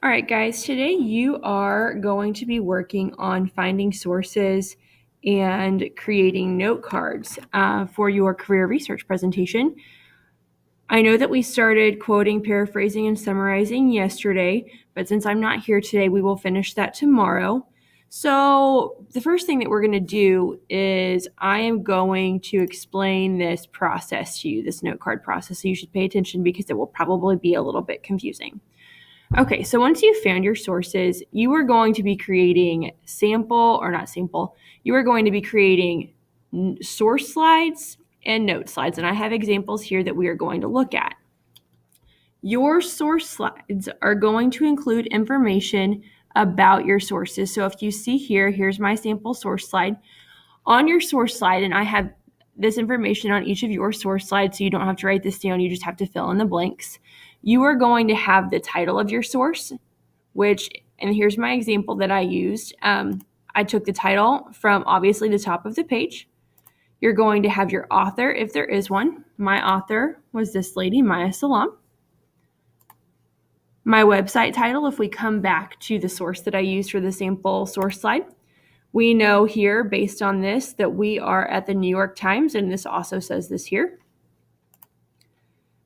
All right, guys, today you are going to be working on finding sources and creating note cards for your career research presentation. I know that we started quoting, paraphrasing, and summarizing yesterday, but since I'm not here today, we will finish that tomorrow. So the first thing that we're going to do is I am going to explain this process to you, this note card process. So you should pay attention because it will probably be a little bit confusing. Okay, so once you've found your sources, you are going to be creating you are going to be creating source slides and note slides. And I have examples here that we are going to look at. Your source slides are going to include information about your sources. So if you see here's my sample source slide. On your source slide, and I have this information on each of your source slides, so you don't have to write this down, you just have to fill in the blanks. You are going to have the title of your source, and here's my example that I used. I took the title from obviously the top of the page. You're going to have your author, if there is one. My author was this lady, Maya Salam. My website title, if we come back to the source that I used for the sample source slide. We know here, based on this, that we are at the New York Times, and this also says this here.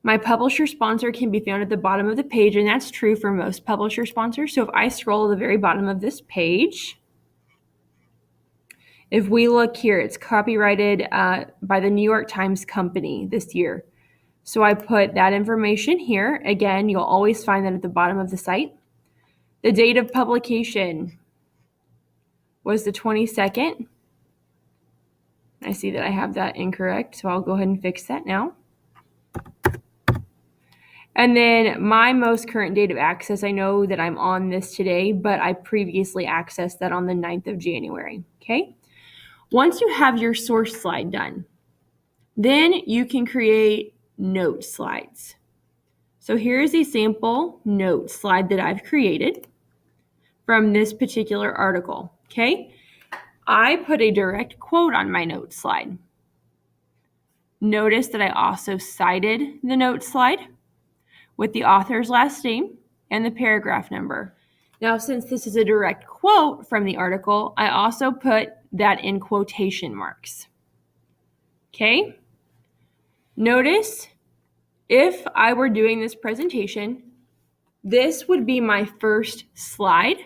My publisher sponsor can be found at the bottom of the page, and that's true for most publisher sponsors. So if I scroll to the very bottom of this page, if we look here, it's copyrighted by the New York Times Company this year. So I put that information here. Again, you'll always find that at the bottom of the site. The date of publication was the 22nd. I see that I have that incorrect, so I'll go ahead and fix that now. And then my most current date of access, I know that I'm on this today, but I previously accessed that on the 9th of January, okay? Once you have your source slide done, then you can create note slides. So here is a sample note slide that I've created from this particular article, okay? I put a direct quote on my note slide. Notice that I also cited the note slide with the author's last name and the paragraph number. Now, since this is a direct quote from the article, I also put that in quotation marks. Okay? Notice if I were doing this presentation, this would be my first slide.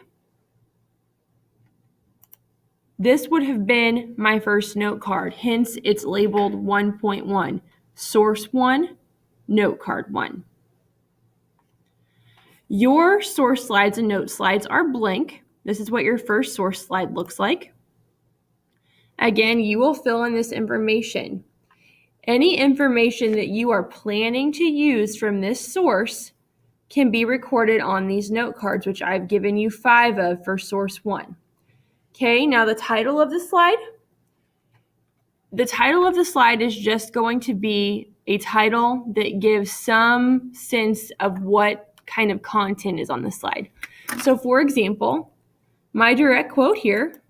This would have been my first note card, hence it's labeled 1.1, source 1, note card 1. Your source slides and note slides are blank. This is what your first source slide looks like. Again, you will fill in this information. Any information that you are planning to use from this source can be recorded on these note cards, which I've given you 5 of for source 1. Okay, now the title of the slide. The title of the slide is just going to be a title that gives some sense of what kind of content is on the slide. So for example, my direct quote here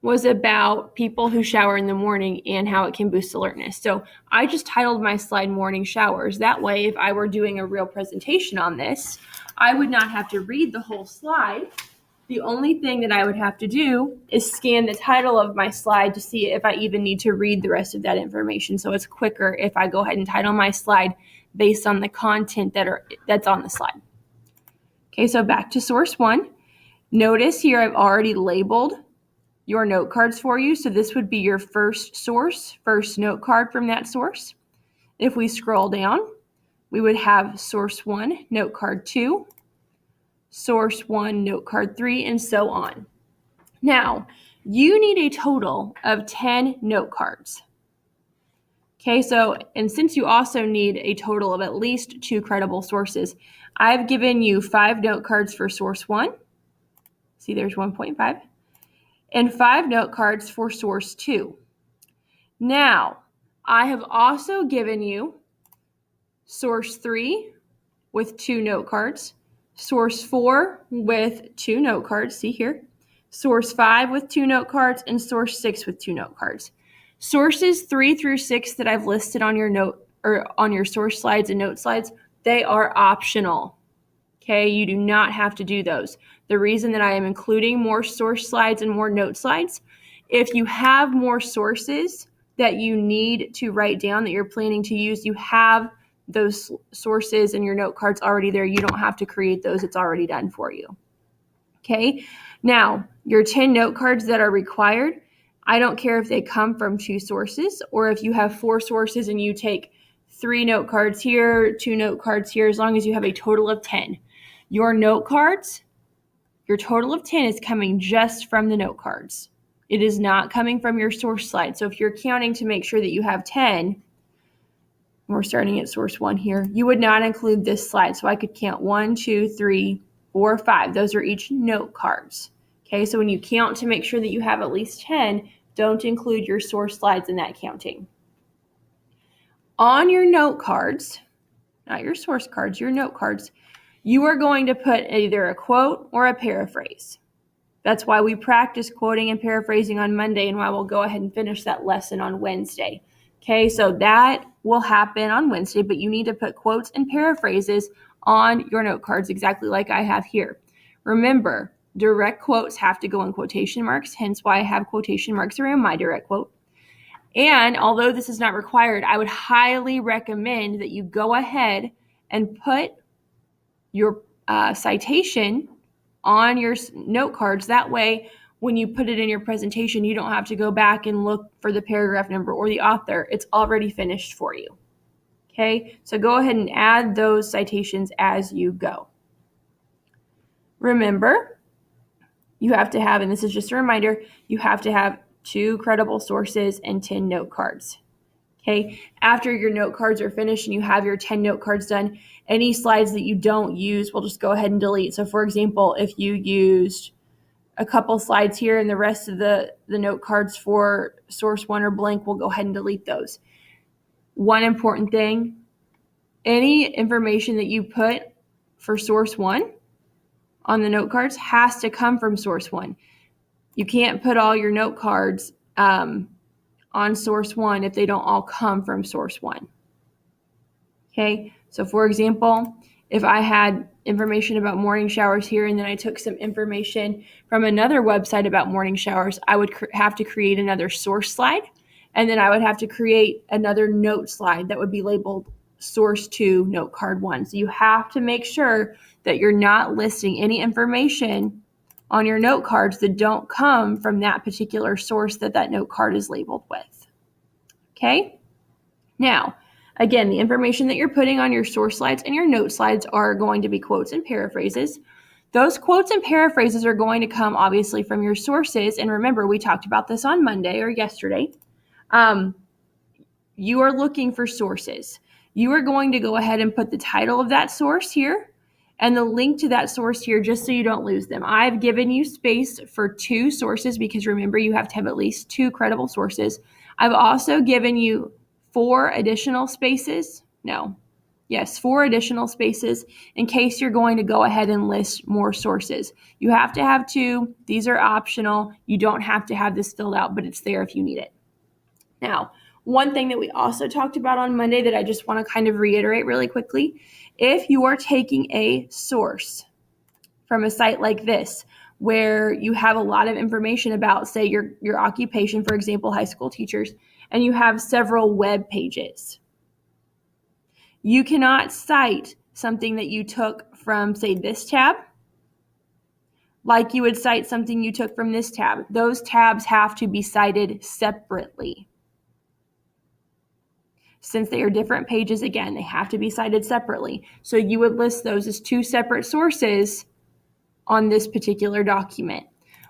was about people who shower in the morning and how it can boost alertness. So I just titled my slide Morning Showers. That way, if I were doing a real presentation on this, I would not have to read the whole slide. The only thing that I would have to do is scan the title of my slide to see if I even need to read the rest of that information. So it's quicker if I go ahead and title my slide based on the content that's on the slide. Okay, so back to source 1. Notice here I've already labeled your note cards for you. So this would be your first source, first note card from that source. If we scroll down, we would have source 1, note card 2, source 1, note card 3, and so on. Now, you need a total of 10 note cards. Okay, and since you also need a total of at least 2 credible sources, I've given you 5 note cards for source 1. See, there's 1.5. And 5 note cards for source 2. Now, I have also given you source 3 with 2 note cards, source 4 with 2 note cards, see here, source 5 with 2 note cards, and source 6 with 2 note cards. Sources 3 through 6 that I've listed on your note or on your source slides and note slides, they are optional. Okay, you do not have to do those. The reason that I am including more source slides and more note slides, if you have more sources that you need to write down that you're planning to use, you have those sources in your note cards already there. You don't have to create those. It's already done for you. Okay, now your 10 note cards that are required, I don't care if they come from 2 sources or if you have 4 sources and you take 3 note cards here, 2 note cards here, as long as you have a total of 10. Your note cards, your total of 10 is coming just from the note cards. It is not coming from your source slide. So if you're counting to make sure that you have 10, we're starting at source 1 here, you would not include this slide. So I could count 1, 2, 3, 4, 5. Those are each note cards. Okay, so when you count to make sure that you have at least 10, don't include your source slides in that counting. On your note cards, not your source cards, your note cards, you are going to put either a quote or a paraphrase. That's why we practice quoting and paraphrasing on Monday and why we'll go ahead and finish that lesson on Wednesday. Okay, so that will happen on Wednesday, but you need to put quotes and paraphrases on your note cards exactly like I have here. Remember, direct quotes have to go in quotation marks, hence why I have quotation marks around my direct quote. And although this is not required, I would highly recommend that you go ahead and put your citation on your note cards. That way, when you put it in your presentation, you don't have to go back and look for the paragraph number or the author. It's already finished for you. Okay, so go ahead and add those citations as you go. Remember, you have to have, and this is just a reminder, you have to have 2 credible sources and 10 note cards. Okay, after your note cards are finished and you have your 10 note cards done, any slides that you don't use, we'll just go ahead and delete. So for example, if you used a couple slides here and the rest of the note cards for source 1 are blank, we'll go ahead and delete those. One important thing, any information that you put for source 1 on the note cards has to come from source 1. You can't put all your note cards on source 1 if they don't all come from source 1. Okay, so for example, if I had information about morning showers here and then I took some information from another website about morning showers, I would have to create another source slide, and then I would have to create another note slide that would be labeled source 2 note card 1. So you have to make sure that you're not listing any information on your note cards that don't come from that particular source that note card is labeled with. Okay? Now, again, the information that you're putting on your source slides and your note slides are going to be quotes and paraphrases. Those quotes and paraphrases are going to come obviously from your sources. And remember, we talked about this on Monday or yesterday. You are looking for sources. You are going to go ahead and put the title of that source here and the link to that source here just so you don't lose them. I've given you space for 2 sources because remember, you have to have at least 2 credible sources. I've also given you 4 additional spaces. 4 additional spaces in case you're going to go ahead and list more sources. You have to have 2. These are optional. You don't have to have this filled out, but it's there if you need it. Now, one thing that we also talked about on Monday that I just want to kind of reiterate really quickly, if you are taking a source from a site like this, where you have a lot of information about, say, your occupation, for example, high school teachers, and you have several web pages, you cannot cite something that you took from, say, this tab, like you would cite something you took from this tab. Those tabs have to be cited separately. Since they are different pages, again, they have to be cited separately. So you would list those as 2 separate sources on this particular document.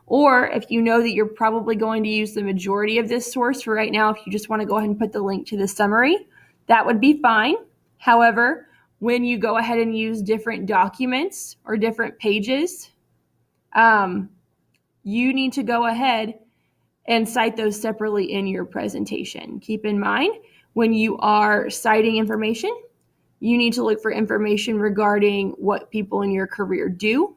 Or if you know that you're probably going to use the majority of this source for right now, if you just want to go ahead and put the link to the summary, that would be fine. However, when you go ahead and use different documents or different pages, you need to go ahead and cite those separately in your presentation. Keep in mind, when you are citing information, you need to look for information regarding what people in your career do,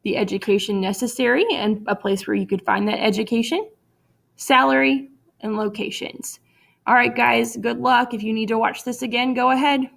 the education necessary, and a place where you could find that education, salary, and locations. All right, guys, good luck. If you need to watch this again, go ahead.